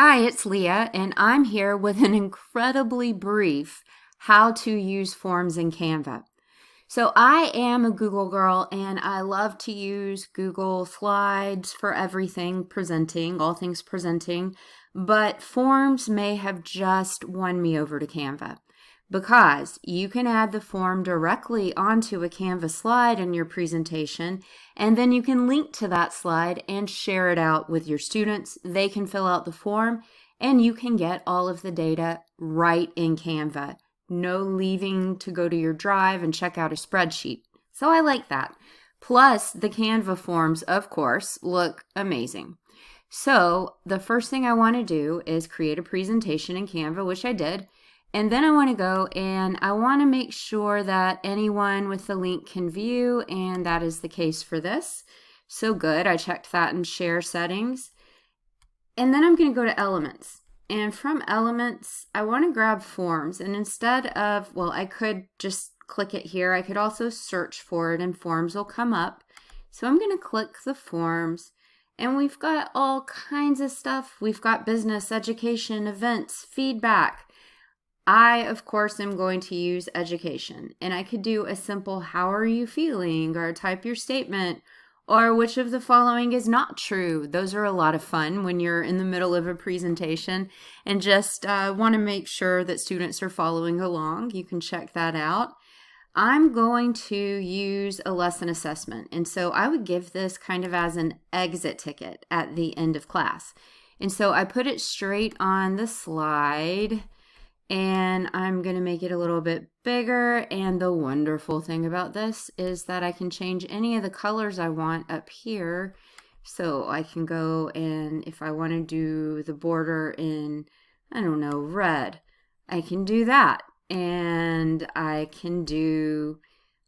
Hi, it's Leah, and I'm here with an incredibly brief how to use forms in Canva. So I am a Google girl, and I love to use Google Slides for everything presenting, all things presenting, but forms may have just won me over to Canva because you can add the form directly onto a Canva slide in your presentation, and then you can link to that slide and share it out with your students. They can fill out the form, and you can get all of the data right in Canva. No leaving to go to your drive and check out a spreadsheet. So I like that. Plus, the Canva forms, of course, look amazing. So the first thing I want to do is create a presentation in Canva, which I did. And then I want to go and I want to make sure that anyone with the link can view, and that is the case for this. So good, I checked that in share settings. And then I'm going to go to elements. And from elements, I want to grab forms. And instead of, well, I could just click it here. I could also search for it and forms will come up. So I'm going to click the forms. And we've got all kinds of stuff. We've got business, education, events, feedback. I, of course, am going to use education, and I could do a simple how are you feeling, or type your statement, or which of the following is not true. Those are a lot of fun when you're in the middle of a presentation and just want to make sure that students are following along. You can check that out. I'm going to use a lesson assessment, and so I would give this kind of as an exit ticket at the end of class. And so I put it straight on the slide, and I'm going to make it a little bit bigger. And the wonderful thing about this is that I can change any of the colors I want up here. So I can go, and if I want to do the border in, I don't know, red, I can do that. And I can do,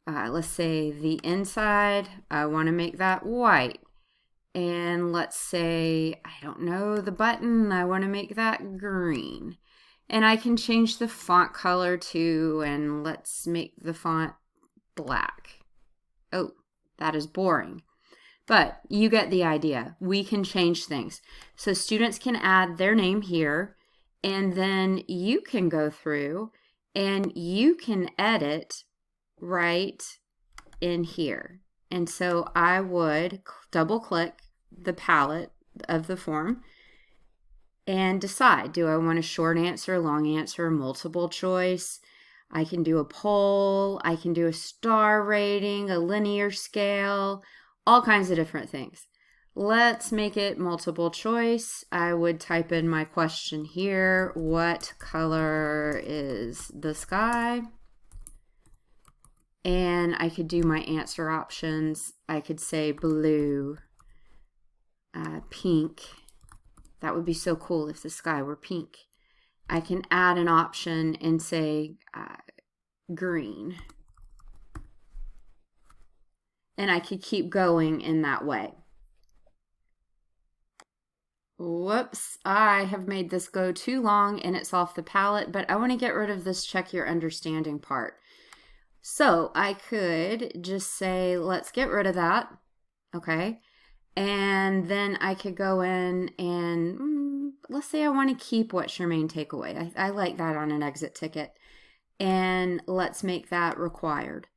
let's say the inside, I want to make that white. And let's say, I don't know, the button, I want to make that green. And I can change the font color too, and let's make the font black. Oh, that is boring. But you get the idea. We can change things. So students can add their name here, and then you can go through and you can edit right in here. And so I would double click the palette of the form and decide, do I want a short answer, long answer, multiple choice? I can do a poll, I can do a star rating, a linear scale, all kinds of different things. Let's make it multiple choice. I would type in my question here. What color is the sky? And I could do my answer options. I could say blue, pink. That would be so cool if the sky were pink. I can add an option and say green. And I could keep going in that way. Whoops, I have made this go too long and it's off the palette, but I want to get rid of this check your understanding part. So I could just say, let's get rid of that. Okay. And then I could go in and let's say I want to keep what's your main takeaway. I like that on an exit ticket. And let's make that required.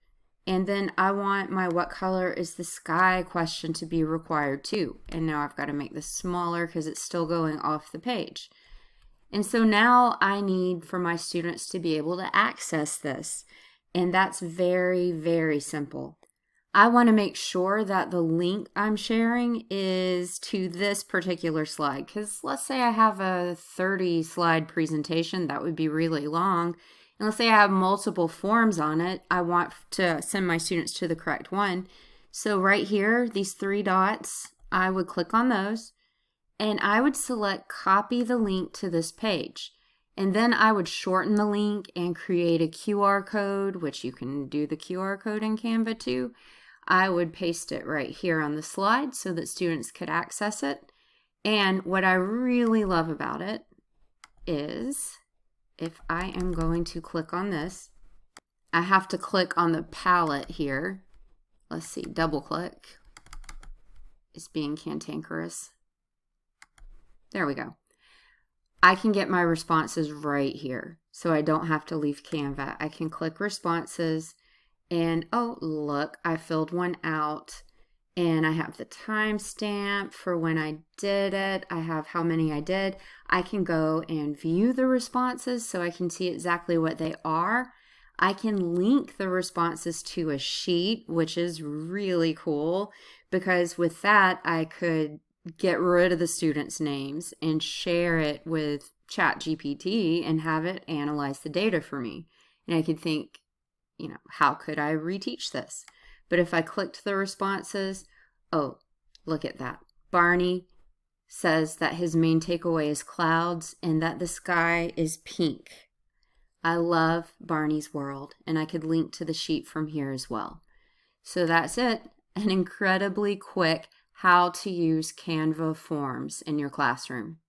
And then I want my what color is the sky question to be required too. And now I've got to make this smaller because it's still going off the page. And so now I need for my students to be able to access this. And that's very, very simple. I want to make sure that the link I'm sharing is to this particular slide, because let's say I have a 30 slide presentation, that would be really long. And let's say I have multiple forms on it. I want to send my students to the correct one. So right here, these three dots, I would click on those and I would select copy the link to this page. And then I would shorten the link and create a QR code, which you can do the QR code in Canva too. I would paste it right here on the slide so that students could access it. And what I really love about it is if I am going to click on this, I have to click on the palette here. Let's see, double click. It's being cantankerous. There we go. I can get my responses right here. So I don't have to leave Canva. I can click responses and oh, look, I filled one out and I have the timestamp for when I did it. I have how many I did. I can go and view the responses so I can see exactly what they are. I can link the responses to a sheet, which is really cool because with that, I could get rid of the students' names and share it with ChatGPT and have it analyze the data for me. And I could think, how could I reteach this? But if I clicked the responses, oh, look at that. Barney says that his main takeaway is clouds and that the sky is pink. I love Barney's world, and I could link to the sheet from here as well. So that's it, an incredibly quick how to use Canva Forms in your classroom.